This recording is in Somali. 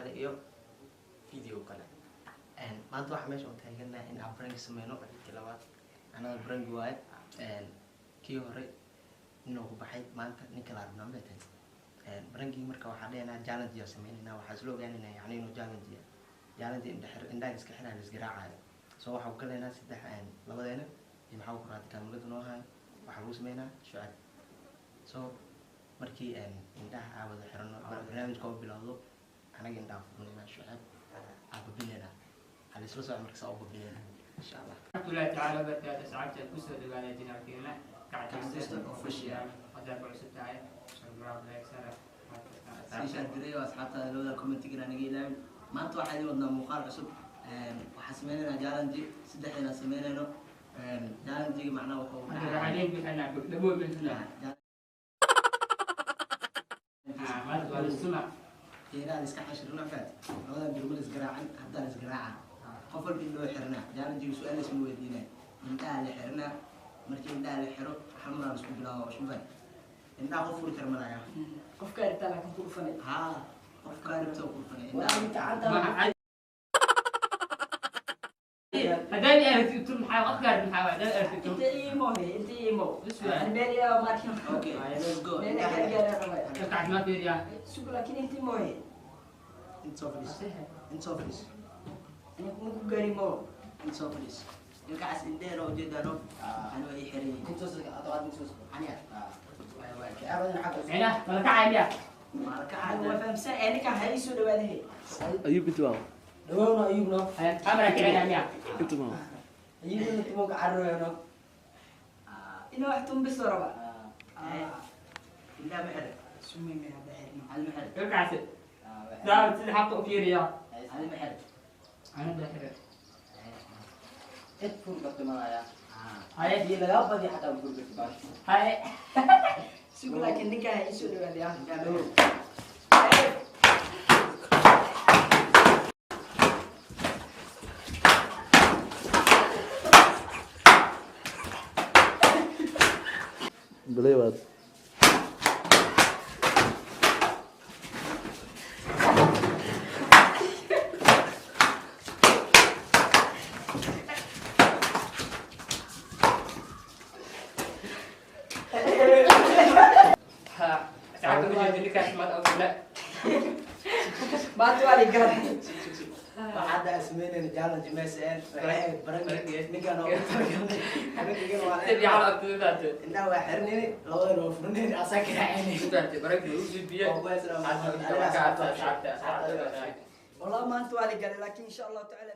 kale iyo video kale maanta waxa meesha u taaganaa in aan prank sameeyno labaad anaga prank waay kii hore inuu ku baxay maanta ninka la rabnaa ma tahay pranking marka waxa dheena challenge ya sameeynaa waxa isla ogaanayna yani inuu challenge indhaha iska xiraan isgaraacayo soo waxa uu galeynaa saddex labadeena iyo waxa uu quraad kaamilada noo haay waxa lagu sameeynaa shucab soo markii indhaha aawada xirano barnaamijka oo bilowdo anaga indhaha furnayna shucab ababinayna hal isla soo markaa oo babinayna insha Allah الله تعالى بركاته سعادة الكسر اللي قاعد يجينا فينا قاعد يستر اوفيشال هذا كل ستة شكرا لك سلام عشان دري واصحابتا لودا كومنت كنا نجينا ما انتو waxaa wadnaa muuqaal cusub waxa sameeynaa challenge saddexna sameeynayno challenge macnaha waxa uu dhahay عليك بحنا لبو بنتنا ما تقول السمع هنا iska xashirna faad labada birmul isgaraacan hadda isgaraacan qof walba inuu xirnaa challenge su'aal ismu weydiinay inta la xirnaa markii inta la xiro xamra isku bilaawo shubay inta qof furi karmanaya qof ka irtaa laakiin ku dhufanay ha qof ka irtaa ku dhufanay هذاني أرث تقول محاول أفكار محاول هذا أرث انت ايمو انت ايمو البالي يا ماركين اوكي let's go تقعد ما في ريال سوق لكن انت مو هي انت سوفليس انا كنت قاري مو انت سوفليس الكاس indheer oo jeedano aan way xireen انت سوق ادوات نسوس aniga هنا ولا كعب يا marka انا فاهم سنه انا كان هي سو دواده ايوب انت واو دوانا ايوب نو أمرك عنا يا انت واو ايوب انت مو قعرو انه واحد بسرعه لا محل سمي من هذا على المحل رجعت لا تلحق في ريال على المحل أنا داخل ادفر بطمايا هاي دي لا بدي حتى بقول لك باش هاي سوق لكن نكا هي سو دواده بليوات ساعات وجدت لك اسماء او لا ما توالي قال waxaad asmeeyeen challenge meeshaan waxay baranayeen ninkan oo تبي على أبدات inta waa xirneen labada oo furneen asaka raaceen أنت بركة وجود بيا والله والله ما توالي قال لكن ان شاء الله تعالى